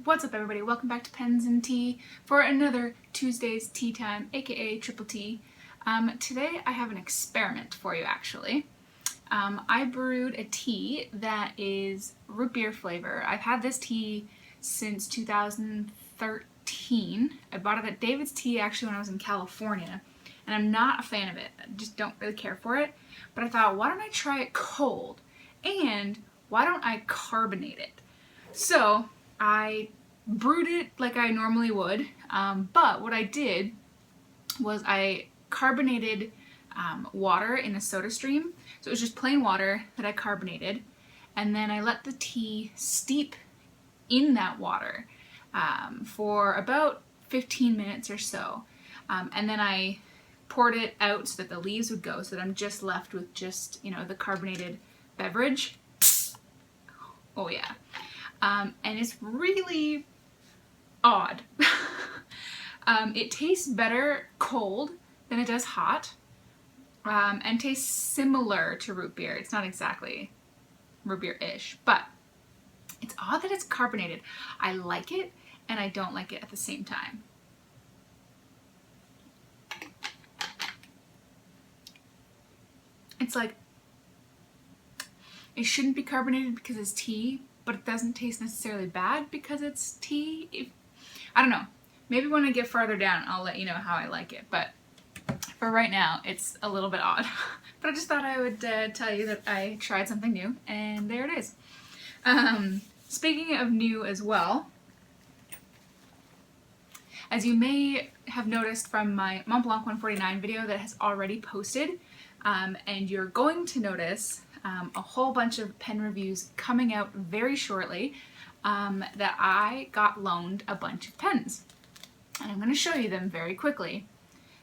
What's up, everybody? Welcome back to Pens and Tea for another Tuesday's Tea Time, aka Triple T. Today I have an experiment for you, actually. I brewed a tea that is root beer flavor. I've had this tea since 2013. I bought it at David's Tea actually when I was in California, and I'm not a fan of it. I just don't really care for it. But I thought, why don't I try it cold? And why don't I carbonate it? So I brewed it like I normally would, but what I did was I carbonated water in a soda stream. So it was just plain water that I carbonated, and then I let the tea steep in that water for about 15 minutes or so. And then I poured it out so that the leaves would go, so that I'm just left with just, you know, the carbonated beverage. Oh yeah. And it's really odd. It tastes better cold than it does hot, and tastes similar to root beer. It's not exactly root beer-ish, but it's odd that it's carbonated. I like it and I don't like it at the same time. It's like, it shouldn't be carbonated because it's tea, but it doesn't taste necessarily bad because it's tea. I don't know. Maybe when I get farther down, I'll let you know how I like it. But for right now, it's a little bit odd. But I just thought I would tell you that I tried something new, and there it is. Speaking of new as well, as you may have noticed from my Mont Blanc 149 video that has already posted, and you're going to notice a whole bunch of pen reviews coming out very shortly, that I got loaned a bunch of pens. And I'm going to show you them very quickly.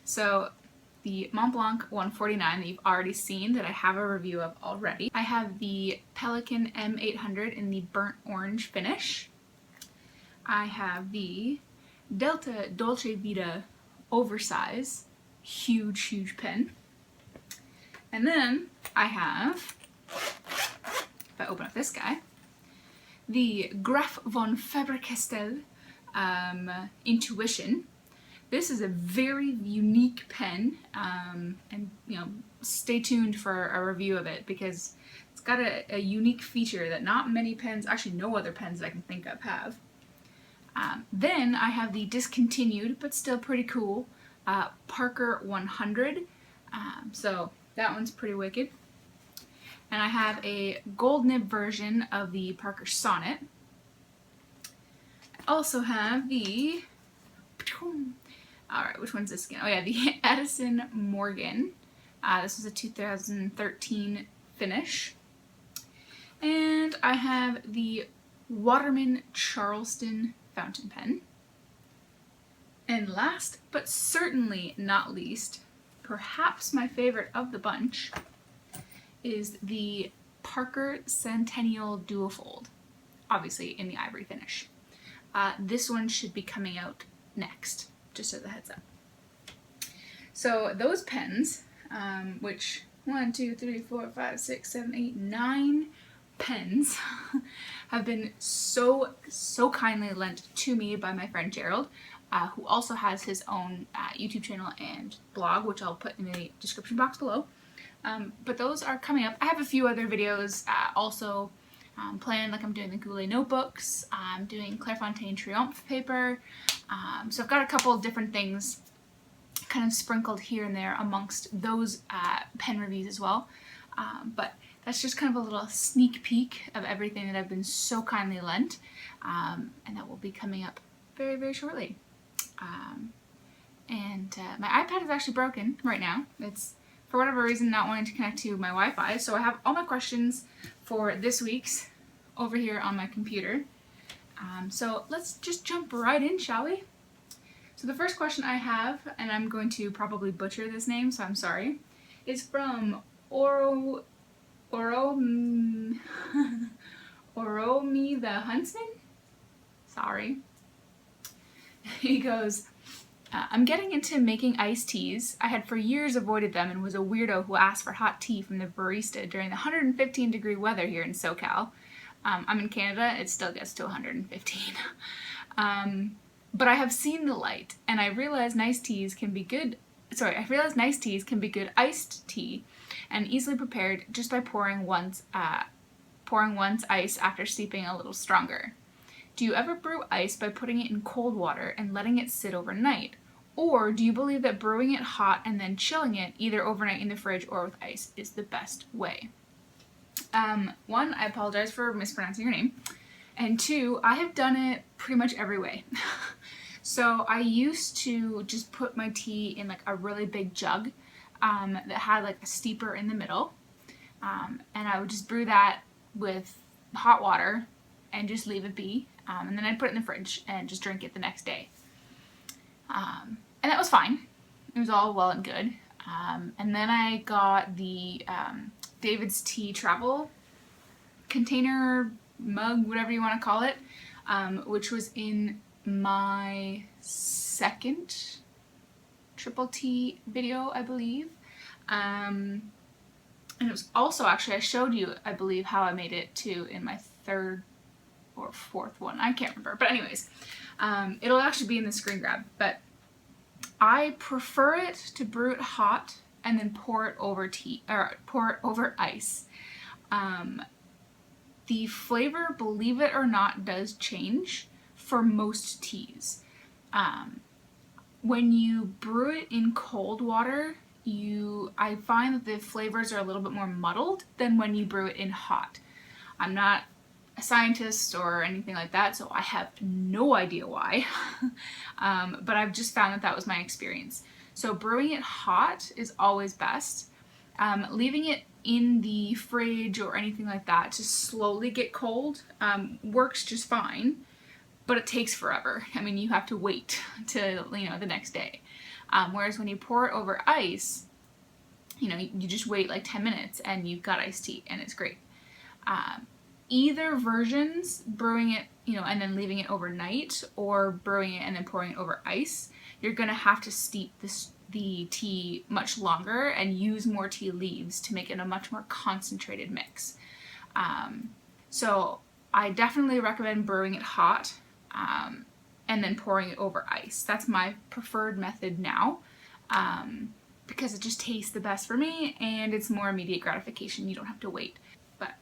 So the Mont Blanc 149 that you've already seen, that I have a review of already. I have the Pelikan M800 in the burnt orange finish. I have the Delta Dolce Vita oversize, huge pen. And then I have, if I open up this guy, the Graf von Faber-Castell Intuition. This is a very unique pen, and you know, stay tuned for a review of it because it's got a unique feature that not many pens, actually no other pens that I can think of have. Then I have the discontinued but still pretty cool Parker 100. So that one's pretty wicked. And I have a gold nib version of the Parker Sonnet. I also have the, alright, which one's this again? Oh yeah, the Edison Morgan. This was a 2013 finish. And I have the Waterman Charleston fountain pen. And last, but certainly not least, perhaps my favorite of the bunch, is the Parker Centennial Duofold, obviously in the ivory finish. This one should be coming out next, just as a heads up. So those pens, which 1, 2, 3, 4, 5, 6, 7, 8, 9 pens have been so kindly lent to me by my friend Gerald, who also has his own YouTube channel and blog, which I'll put in the description box below. But those are coming up. I have a few other videos also planned, like I'm doing the Goulet notebooks, I'm doing Clairefontaine Triomphe paper, so I've got a couple of different things kind of sprinkled here and there amongst those pen reviews as well. But that's just kind of a little sneak peek of everything that I've been so kindly lent, and that will be coming up very shortly. My iPad is actually broken right now. It's, for whatever reason, not wanting to connect to my Wi-Fi, so I have all my questions for this week's over here on my computer. So let's just jump right in, shall we? So the first question I have, and I'm going to probably butcher this name, so I'm sorry, is from Oromi the Huntsman? Sorry. He goes, I'm getting into making iced teas. I had for years avoided them and was a weirdo who asked for hot tea from the barista during the 115-degree weather here in SoCal. I'm in Canada, it still gets to 115. But I have seen the light, and I realize nice teas can be good. Sorry, I realize nice teas can be good iced tea, and easily prepared just by pouring once ice after steeping a little stronger. Do you ever brew ice by putting it in cold water and letting it sit overnight? Or do you believe that brewing it hot and then chilling it, either overnight in the fridge or with ice, is the best way? One, I apologize for mispronouncing your name. And two, I have done it pretty much every way. So I used to just put my tea in like a really big jug that had like a steeper in the middle. And I would just brew that with hot water and just leave it be. And then I'd put it in the fridge and just drink it the next day. And that was fine. It was all well and good. And then I got the David's Tea travel container, mug, whatever you want to call it, which was in my second triple tea video, I believe. And it was also, actually, I showed you, I believe, how I made it too in my third or fourth one. I can't remember. But anyways, it'll actually be in the screen grab. But I prefer it to brew it hot and then pour it over ice. The flavor, believe it or not, does change for most teas. When you brew it in cold water, I find that the flavors are a little bit more muddled than when you brew it in hot. I'm not a scientist or anything like that, so I have no idea why. But I've just found that was my experience. So brewing it hot is always best. Leaving it in the fridge or anything like that to slowly get cold works just fine, but it takes forever. I mean, you have to wait till, the next day. Whereas when you pour it over ice, you just wait like 10 minutes and you've got iced tea and it's great. Either versions, brewing it, and then leaving it overnight, or brewing it and then pouring it over ice, you're gonna have to steep the tea much longer and use more tea leaves to make it a much more concentrated mix. So I definitely recommend brewing it hot and then pouring it over ice. That's my preferred method now, because it just tastes the best for me and it's more immediate gratification. You don't have to wait. But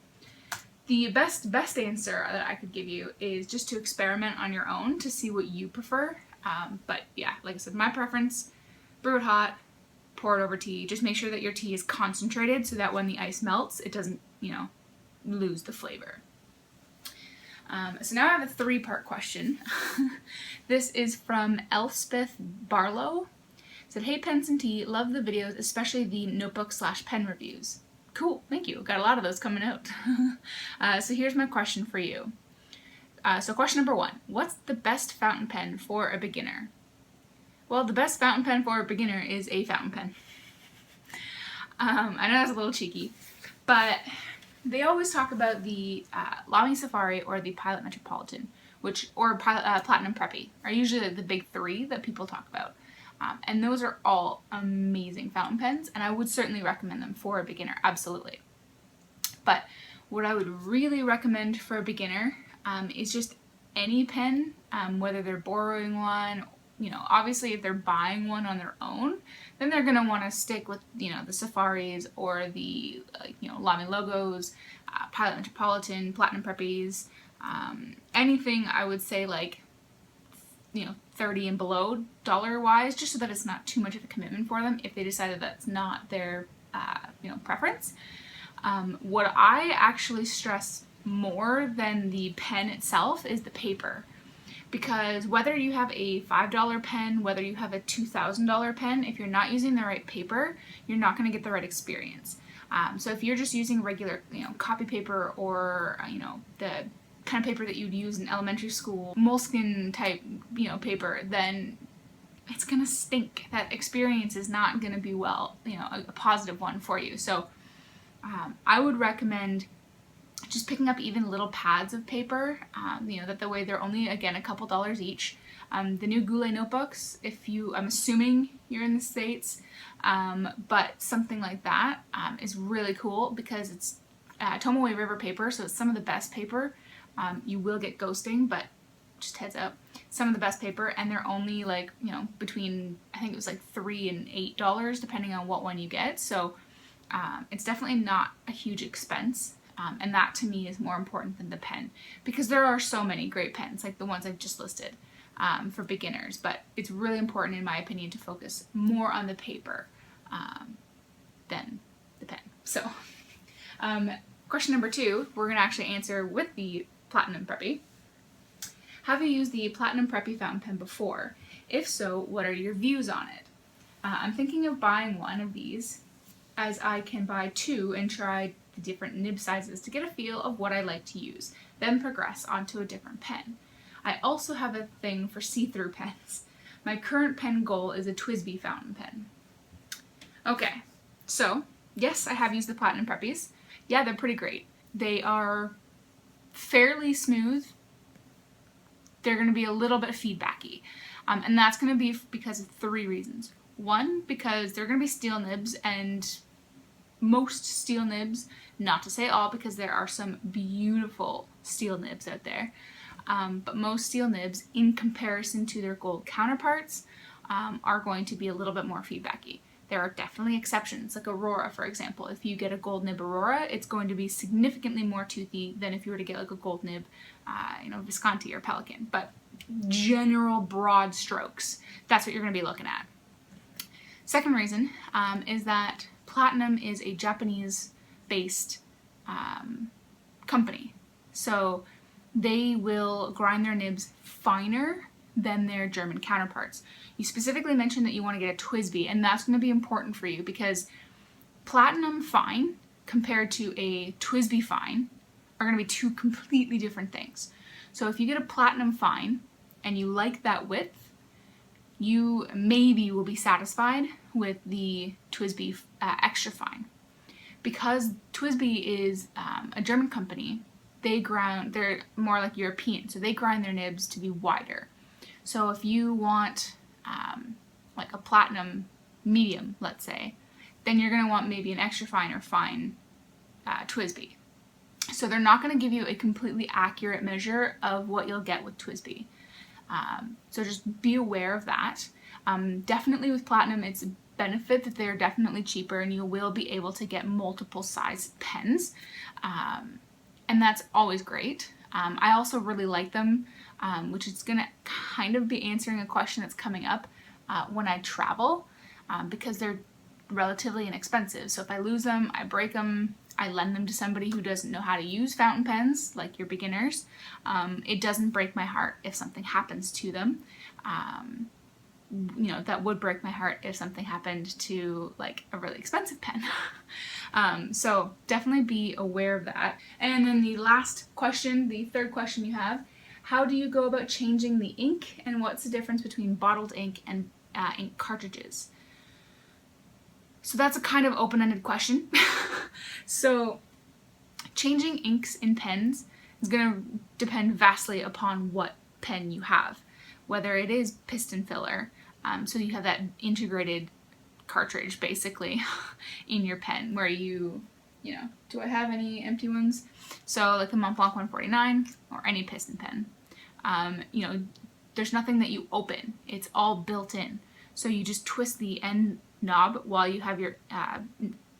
the best answer that I could give you is just to experiment on your own to see what you prefer. But yeah, like I said, my preference, brew it hot, pour it over tea. Just make sure that your tea is concentrated so that when the ice melts, it doesn't, lose the flavor. So now I have a 3-part question. This is from Elspeth Barlow. It said, "Hey Pens and Tea, love the videos, especially the notebook/pen reviews." Cool, thank you. Got a lot of those coming out. So here's my question for you. So question number 1, what's the best fountain pen for a beginner? Well, the best fountain pen for a beginner is a fountain pen. I know that's a little cheeky, but they always talk about the Lamy Safari or the Pilot Metropolitan, or Platinum Preppy are usually the big 3 that people talk about. And those are all amazing fountain pens, and I would certainly recommend them for a beginner, absolutely. But what I would really recommend for a beginner is just any pen, whether they're borrowing one, obviously if they're buying one on their own, then they're going to want to stick with, the Safaris or the, Lamy Logos, Pilot Metropolitan, Platinum Preppies, anything I would say like, $30 and below dollar-wise, just so that it's not too much of a commitment for them if they decide that that's not their, preference. What I actually stress more than the pen itself is the paper. Because whether you have a $5 pen, whether you have a $2,000 pen, if you're not using the right paper, you're not going to get the right experience. So if you're just using regular, copy paper or, the kind of paper that you'd use in elementary school, moleskin type, paper, then it's going to stink. That experience is not going to be a positive one for you. So I would recommend just picking up even little pads of paper, that the way they're only, again, a couple dollars each. The new Goulet notebooks, I'm assuming you're in the States, but something like that is really cool because it's Tomoe River paper, so it's some of the best paper. You will get ghosting, but just heads up. some of the best paper, and they're only like, you know, between, I think it was like $3 and $8 depending on what one you get. So it's definitely not a huge expense. And that to me is more important than the pen, because there are so many great pens, like the ones I've just listed, for beginners. But it's really important, in my opinion, to focus more on the paper than the pen. So question number 2, we're going to actually answer with the Platinum Preppy. Have you used the Platinum Preppy fountain pen before? If so, what are your views on it? I'm thinking of buying one of these, as I can buy 2 and try the different nib sizes to get a feel of what I like to use, then progress onto a different pen. I also have a thing for see-through pens. My current pen goal is a TWSBI fountain pen. Okay, so yes, I have used the Platinum Preppies. Yeah, they're pretty great. They are fairly smooth. They're going to be a little bit feedbacky, and that's going to be because of 3 reasons. 1, because they're going to be steel nibs, and most steel nibs, not to say all, because there are some beautiful steel nibs out there, but most steel nibs, in comparison to their gold counterparts, are going to be a little bit more feedbacky. There are definitely exceptions, like Aurora, for example. If you get a gold nib Aurora, it's going to be significantly more toothy than if you were to get like a gold nib, you know, Visconti or Pelican. But general broad strokes, that's what you're going to be looking at. Second reason is that Platinum is a Japanese-based company, so they will grind their nibs finer than their German counterparts. You specifically mentioned that you want to get a TWSBI, and that's going to be important for you, because Platinum fine compared to a TWSBI fine are going to be 2 completely different things. So if you get a Platinum fine and you like that width, you maybe will be satisfied with the TWSBI extra fine. Because TWSBI is a German company, they're more like European, so they grind their nibs to be wider. So if you want like a Platinum medium, let's say, then you're going to want maybe an extra fine or fine TWSBI. So they're not going to give you a completely accurate measure of what you'll get with TWSBI. So just be aware of that. Definitely with Platinum, it's a benefit that they're definitely cheaper, and you will be able to get multiple size pens, and that's always great. I also really like them, which is going to kind of be answering a question that's coming up when I travel, because they're relatively inexpensive. So if I lose them, I break them, I lend them to somebody who doesn't know how to use fountain pens, like your beginners. It doesn't break my heart if something happens to them. You know, that would break my heart if something happened to like a really expensive pen. So definitely be aware of that. And then the last question, the third question you have, how do you go about changing the ink, and what's the difference between bottled ink and ink cartridges? So that's a kind of open-ended question. So changing inks in pens is going to depend vastly upon what pen you have, whether it is piston filler, so you have that integrated cartridge basically in your pen where you know, do I have any empty ones? So like the Montblanc 149 or any piston pen, you know, there's nothing that you open. It's all built in. So you just twist the end knob while you have your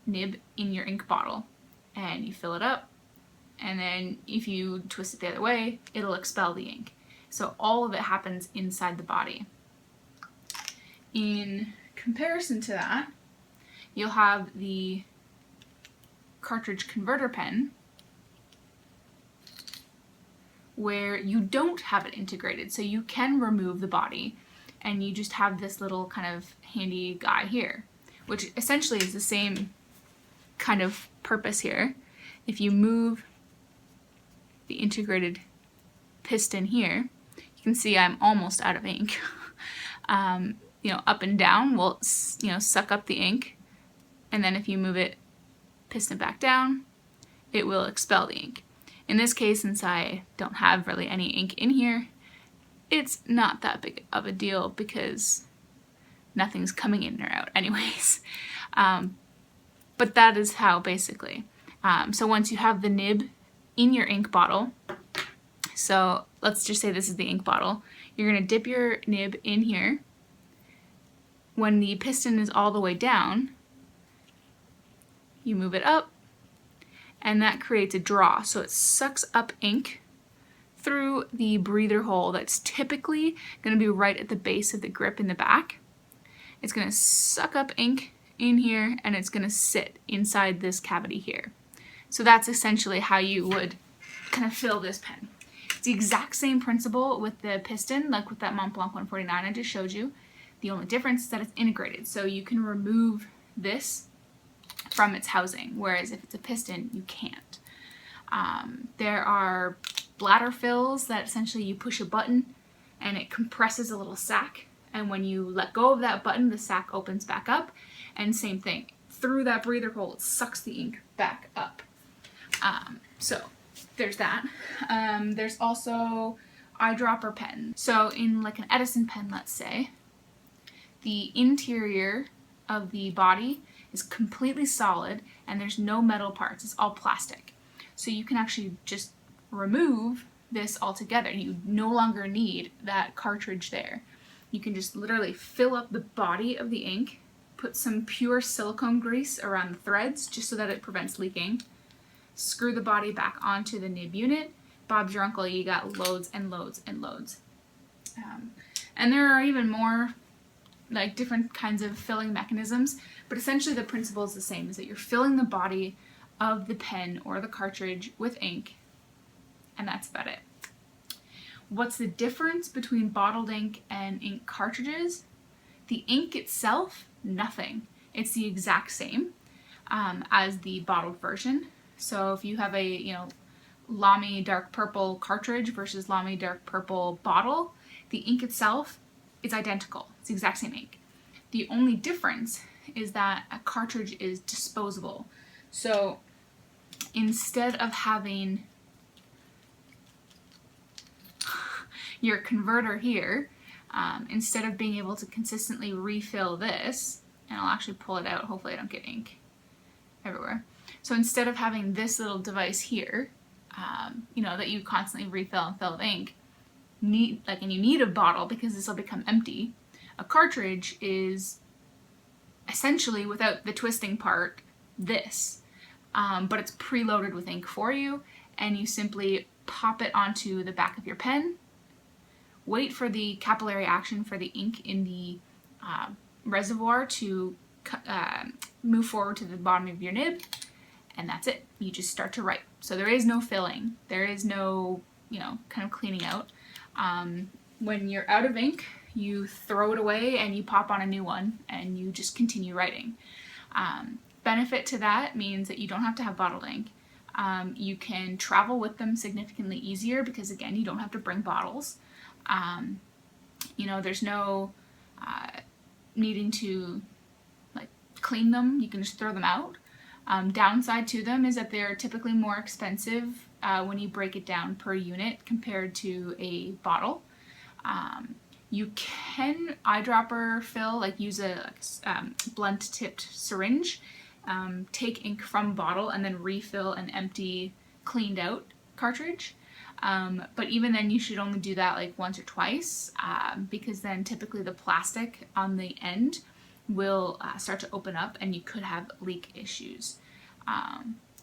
nib in your ink bottle, and you fill it up, and then if you twist it the other way, it'll expel the ink. So all of it happens inside the body. In comparison to that, you'll have the cartridge converter pen, where you don't have it integrated, so you can remove the body and you just have this little kind of handy guy here, which essentially is the same kind of purpose here. If you move the integrated piston here, you can see I'm almost out of ink. You know, up and down will, you know, suck up the ink, and then if you move it piston back down, it will expel the ink. In this case, since I don't have really any ink in here, it's not that big of a deal because nothing's coming in or out anyways. But that is how basically. So once you have the nib in your ink bottle, So let's just say this is the ink bottle. You're going to dip your nib in here. When the piston is all the way down, you move it up, and that creates a draw. So it sucks up ink through the breather hole that's typically going to be right at the base of the grip in the back. It's going to suck up ink in here, and it's going to sit inside this cavity here. So that's essentially how you would kind of fill this pen. It's the exact same principle with the piston, like with that Mont Blanc 149 I just showed you. The only difference is that it's integrated, so you can remove this from its housing, whereas if it's a piston, you can't. There are bladder fills that essentially you push a button and it compresses a little sac, and when you let go of that button, the sac opens back up, and same thing. Through that breather hole, it sucks the ink back up. So there's that. There's also eyedropper pen. So in like an Edison pen, let's say, the interior of the body is completely solid and there's no metal parts, it's all plastic. So you can actually just remove this altogether. You no longer need that cartridge there. You can just literally fill up the body of the ink, put some pure silicone grease around the threads just so that it prevents leaking, screw the body back onto the nib unit. Bob's your uncle, you got loads and loads and loads. And there are even more like different kinds of filling mechanisms, but essentially the principle is the same, is that you're filling the body of the pen or the cartridge with ink, and that's about it. What's the difference between bottled ink and ink cartridges? The ink itself, nothing. It's the exact same as the bottled version. So if you have a, Lamy dark purple cartridge versus Lamy dark purple bottle, the ink itself is identical. It's the exact same ink. The only difference is that a cartridge is disposable. So instead of having your converter here, instead of being able to consistently refill this, and I'll actually pull it out, hopefully I don't get ink everywhere. So instead of having this little device here, that you constantly refill and fill with ink, and you need a bottle because this will become empty. A cartridge is essentially, without the twisting part, this, but it's preloaded with ink for you, and you simply pop it onto the back of your pen, wait for the capillary action for the ink in the reservoir to move forward to the bottom of your nib, and that's it. You just start to write. So there is no filling. There is no, kind of cleaning out. When you're out of ink, you throw it away and you pop on a new one and you just continue writing. Benefit to that means that you don't have to have bottled ink. You can travel with them significantly easier because, again, you don't have to bring bottles. There's no needing to clean them. You can just throw them out. Downside to them is that they're typically more expensive when you break it down per unit compared to a bottle. You can eyedropper fill, use a blunt-tipped syringe, take ink from bottle and then refill an empty, cleaned-out cartridge. But even then, you should only do that once or twice, because then typically the plastic on the end will start to open up and you could have leak issues.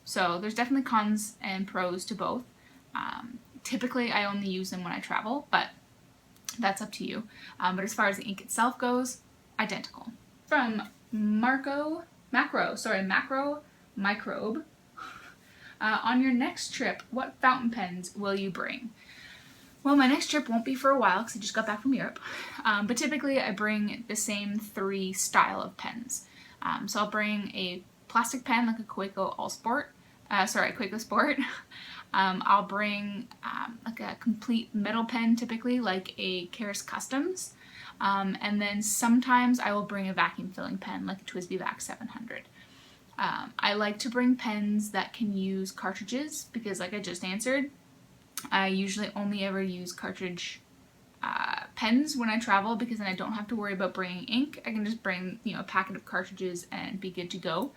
So there's definitely cons and pros to both. Typically I only use them when I travel, but that's up to you. But as far as the ink itself goes, identical. From Macro Microbe. On your next trip, what fountain pens will you bring? Well, my next trip won't be for a while because I just got back from Europe. But typically I bring the same 3 style of pens. So I'll bring a plastic pen like a Quaco Sport. I'll bring a complete metal pen, typically like a Karas Customs. And then sometimes I will bring a vacuum filling pen like a TWSBI Vac 700. I like to bring pens that can use cartridges because, like I just answered, I usually only ever use cartridge pens when I travel because then I don't have to worry about bringing ink. I can just bring, a packet of cartridges and be good to go.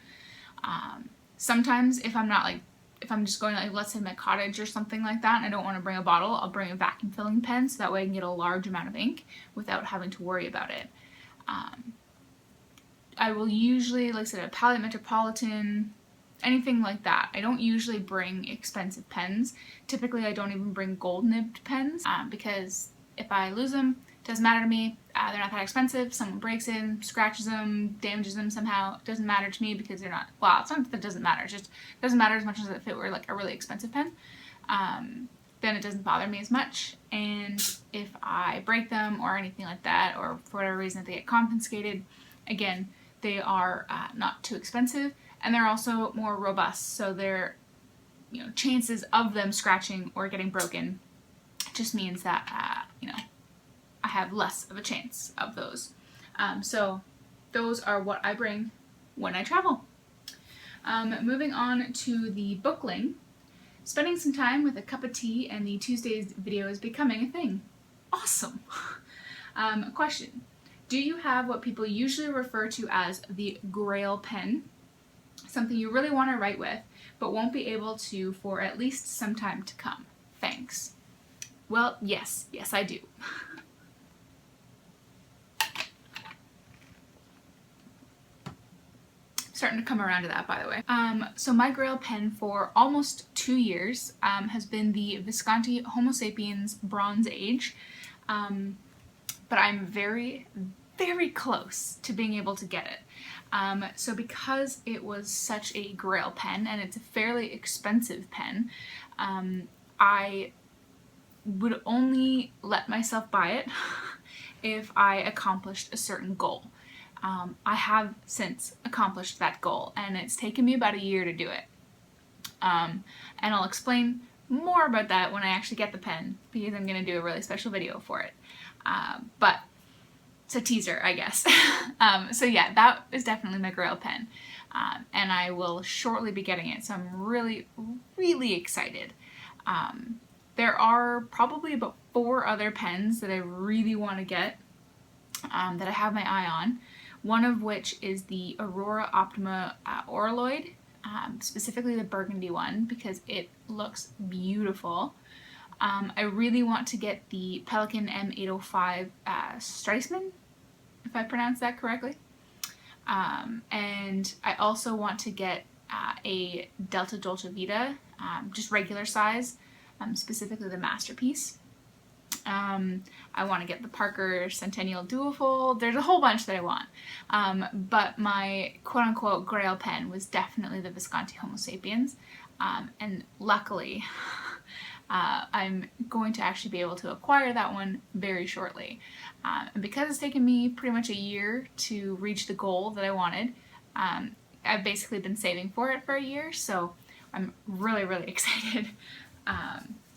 Sometimes if I'm not if I'm just going, like, let's say my cottage or something like that, and I don't want to bring a bottle, I'll bring a vacuum filling pen, so that way I can get a large amount of ink without having to worry about it. I will usually, like I said, a Palette Metropolitan, anything like that. I don't usually bring expensive pens. Typically, I don't even bring gold nibbed pens because if I lose them, it doesn't matter to me. They're not that expensive. Someone breaks in, scratches them, damages them somehow. It doesn't matter to me because they're not, well, it's not that it doesn't matter. It just doesn't matter as much as if it were like a really expensive pen. Then it doesn't bother me as much. And if I break them or anything like that, or for whatever reason they get confiscated, again, they are not too expensive, and they're also more robust. So their, chances of them scratching or getting broken just means that I have less of a chance of those. So those are what I bring when I travel. Moving on to the bookling. Spending some time with a cup of tea and the Tuesdays video is becoming a thing. Awesome. Question. Do you have what people usually refer to as the Grail Pen? Something you really want to write with, but won't be able to for at least some time to come. Thanks. Well, yes, I do. Starting to come around to that, by the way. So my Grail pen for almost 2 years has been the Visconti Homo Sapiens Bronze Age, but I'm very, very close to being able to get it. So because it was such a Grail pen, and it's a fairly expensive pen, I would only let myself buy it if I accomplished a certain goal. I have since accomplished that goal, and it's taken me about a year to do it. And I'll explain more about that when I actually get the pen, because I'm going to do a really special video for it. But it's a teaser, I guess. So yeah, that is definitely my Grail pen. And I will shortly be getting it, so I'm really, really excited. There are probably about 4 other pens that I really want to get, that I have my eye on. One of which is the Aurora Optima Oraloid, specifically the burgundy one, because it looks beautiful. I really want to get the Pelikan M805 Streisman, if I pronounced that correctly. And I also want to get a Delta Dolce Vita, just regular size, specifically the Masterpiece. I want to get the Parker Centennial Duofold. There's a whole bunch that I want. But my quote-unquote Grail pen was definitely the Visconti Homo Sapiens. And luckily, I'm going to actually be able to acquire that one very shortly. And because it's taken me pretty much a year to reach the goal that I wanted, I've basically been saving for it for a year, so I'm really, really excited.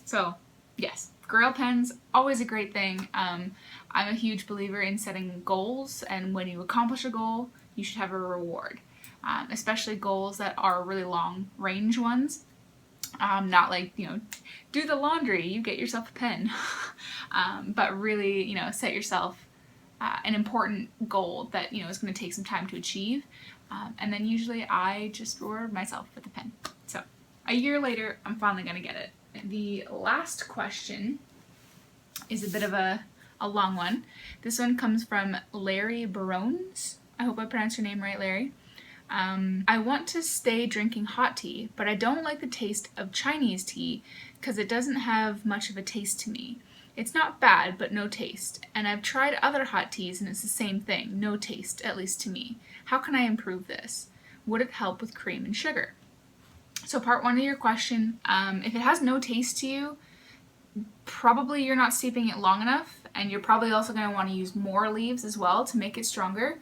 So, yes. Grail pens, always a great thing. I'm a huge believer in setting goals, and when you accomplish a goal, you should have a reward. Especially goals that are really long range ones. Not like, do the laundry, you get yourself a pen. But really, set yourself an important goal that, is going to take some time to achieve. And then usually I just reward myself with a pen. So, a year later, I'm finally going to get it. The last question is a bit of a long one. This one comes from Larry Barones. I hope I pronounced your name right, Larry. I want to stay drinking hot tea, but I don't like the taste of Chinese tea because it doesn't have much of a taste to me. It's not bad, but no taste. And I've tried other hot teas and it's the same thing, no taste, at least to me. How can I improve this? Would it help with cream and sugar? So part 1 of your question, if it has no taste to you, probably you're not steeping it long enough, and you're probably also going to want to use more leaves as well to make it stronger.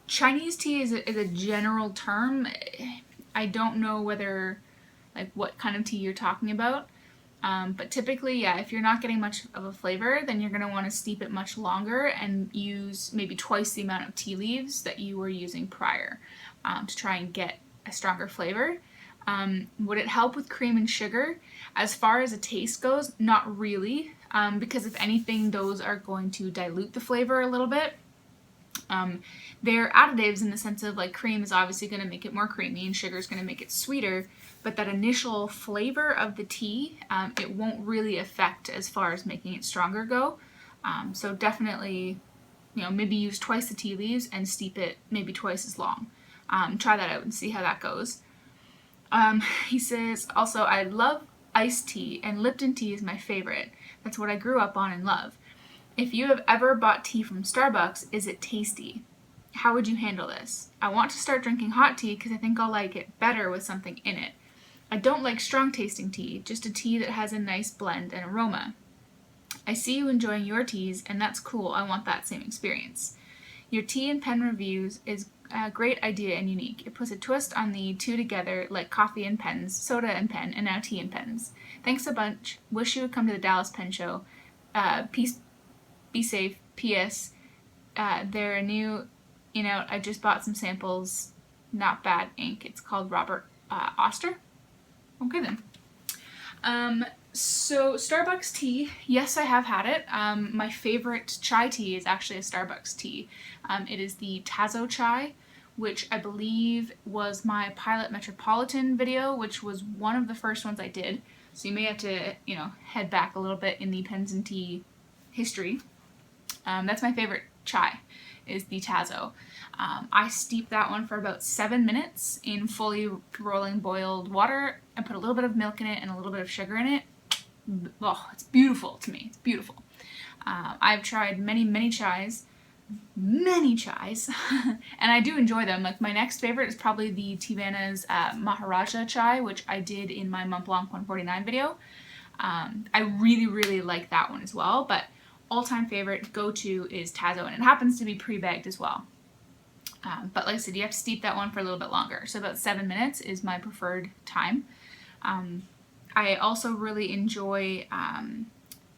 Chinese tea is a general term. I don't know what kind of tea you're talking about, but typically, yeah, if you're not getting much of a flavor, then you're going to want to steep it much longer and use maybe twice the amount of tea leaves that you were using prior. To try and get a stronger flavor. Would it help with cream and sugar? As far as a taste goes, not really, because if anything, those are going to dilute the flavor a little bit. They're additives in the sense of like cream is obviously going to make it more creamy and sugar is going to make it sweeter, but that initial flavor of the tea, it won't really affect as far as making it stronger go. So definitely, you know, maybe use twice the tea leaves and steep it maybe twice as long. Try that out and see how that goes. He says, also, I love iced tea and Lipton tea is my favorite. That's what I grew up on and love. If you have ever bought tea from Starbucks, is it tasty? How would you handle this? I want to start drinking hot tea because I think I'll like it better with something in it. I don't like strong tasting tea, just a tea that has a nice blend and aroma. I see you enjoying your teas and that's cool. I want that same experience. Your tea and pen reviews is a great idea and unique. It puts a twist on the two together like coffee and pens, soda and pen, and now tea and pens. Thanks a bunch. Wish you would come to the Dallas Pen Show. Peace. Be safe. P.S. They're a new in-out. I just bought some samples. Not bad ink. It's called Robert Oster. Okay then. So Starbucks tea. Yes, I have had it. My favorite chai tea is actually a Starbucks tea. It is the Tazo chai, which I believe was my Pilot Metropolitan video, which was one of the first ones I did. So you may have to, you know, head back a little bit in the pens and tea history. That's my favorite chai, is the Tazo. I steep that one for about 7 minutes in fully rolling boiled water and put a little bit of milk in it and a little bit of sugar in it. Oh, it's beautiful to me. It's beautiful. I've tried many chais, and I do enjoy them. Like my next favorite is probably the Tivana's Maharaja chai, which I did in my Mont Blanc 149 video. I really like that one as well, but all-time favorite go-to is Tazo, and it happens to be pre-bagged as well. But like I said, you have to steep that one for a little bit longer. So about 7 minutes is my preferred time. I also really enjoy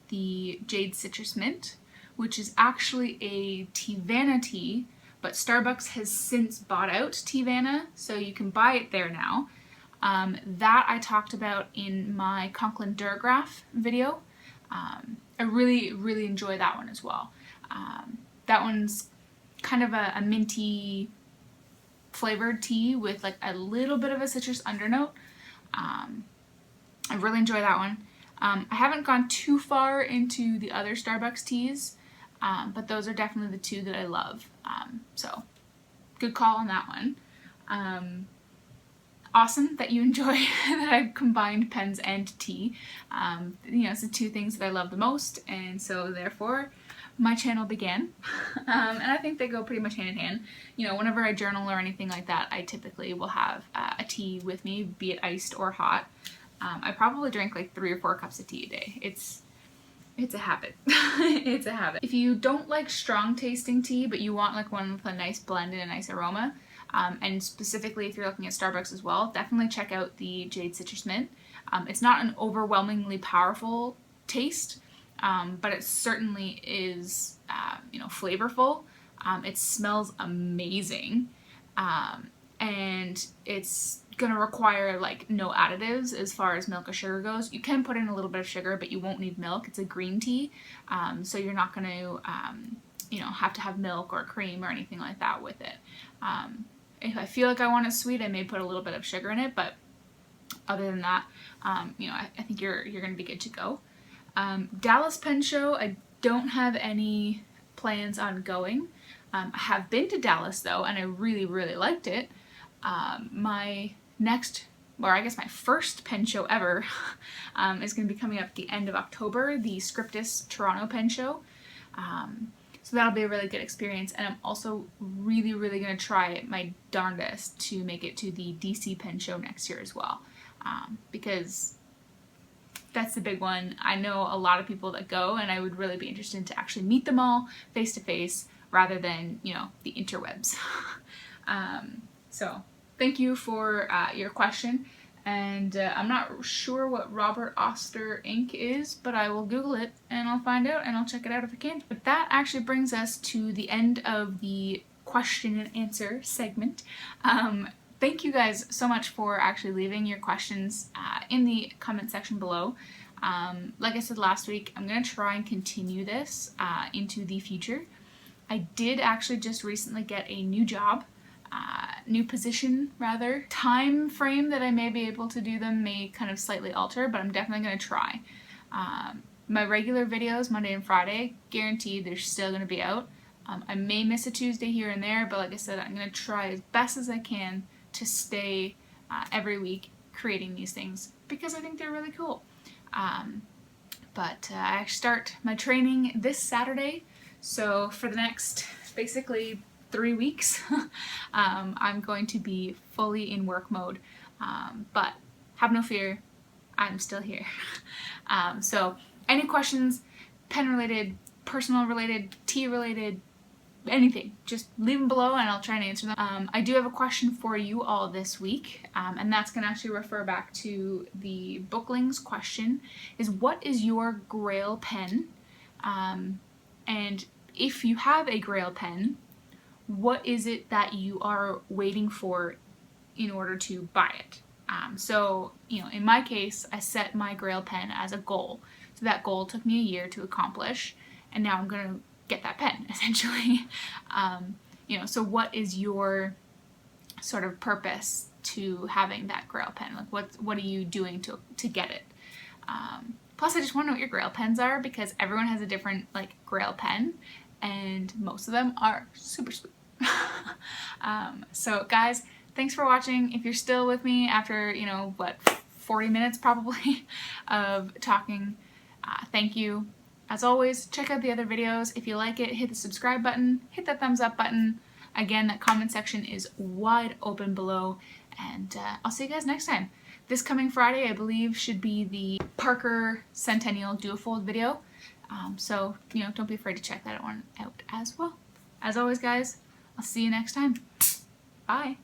the Jade Citrus Mint, which is actually a Tivana tea, but Starbucks has since bought out Tivana, so you can buy it there now. That I talked about in my Conklin Durgraph video. I really enjoy that one as well. That one's kind of a minty flavored tea with like a little bit of a citrus undernote. I really enjoy that one. I haven't gone too far into the other Starbucks teas, but those are definitely the two that I love. So good call on that one. Awesome that you enjoy that I've combined pens and tea. You know, it's the two things that I love the most, and so therefore my channel began. And I think they go pretty much hand in hand. You know, whenever I journal or anything like that, I typically will have a tea with me, be it iced or hot. I probably drink like 3 or 4 cups of tea a day. It's a habit. It's a habit. If you don't like strong tasting tea, but you want like one with a nice blend and a nice aroma, and specifically if you're looking at Starbucks as well, definitely check out the Jade Citrus Mint. It's not an overwhelmingly powerful taste, but it certainly is, you know, flavorful. It smells amazing, and it's gonna require like no additives as far as milk or sugar goes. You can put in a little bit of sugar, but you won't need milk. It's a green tea, so you're not gonna, you know, have to have milk or cream or anything like that with it. If I feel like I want it sweet, I may put a little bit of sugar in it, but other than that, you know, I think you're gonna be good to go. Dallas Pen Show, I don't have any plans on going. I have been to Dallas though, and I really liked it. My next, or I guess my first pen show ever, is going to be coming up at the end of October, the Scriptus Toronto Pen Show. So that'll be a really good experience, and I'm also really going to try my darndest to make it to the DC Pen Show next year as well, because that's the big one. I know a lot of people that go, and I would really be interested to actually meet them all face to face rather than, you know, the interwebs. So thank you for your question, and I'm not sure what Robert Oster ink is, but I will Google it and I'll find out and I'll check it out if I can. But that actually brings us to the end of the question and answer segment. Thank you guys so much for actually leaving your questions in the comment section below. Like I said last week, I'm going to try and continue this into the future. I did actually just recently get a new job, new position rather. Time frame that I may be able to do them may kind of slightly alter, but I'm definitely going to try. My regular videos, Monday and Friday, guaranteed they're still going to be out. I may miss a Tuesday here and there, but like I said, I'm going to try as best as I can to stay every week creating these things because I think they're really cool. But I start my training this Saturday, so for the next basically 3 weeks I'm going to be fully in work mode, but have no fear, I'm still here. So any questions, pen related, personal related, tea related, anything, just leave them below and I'll try and answer them. I do have a question for you all this week, and that's going to actually refer back to the Booklings question, is what is your Grail pen? And if you have a Grail pen, what is it that you are waiting for in order to buy it? So, you know, in my case, I set my Grail pen as a goal. So that goal took me a year to accomplish, and now I'm going to get that pen, essentially. You know, so what is your sort of purpose to having that Grail pen? Like, what are you doing to get it? Plus, I just want to know what your Grail pens are, because everyone has a different, like, Grail pen, and most of them are super sweet. So, guys, thanks for watching. If you're still with me after, you know, what, 40 minutes probably of talking, thank you. As always, check out the other videos. If you like it, hit the subscribe button, hit that thumbs up button. Again, that comment section is wide open below, and I'll see you guys next time. This coming Friday, I believe, should be the Parker Centennial Duofold video. So, you know, don't be afraid to check that one out as well. As always, guys, I'll see you next time. Bye.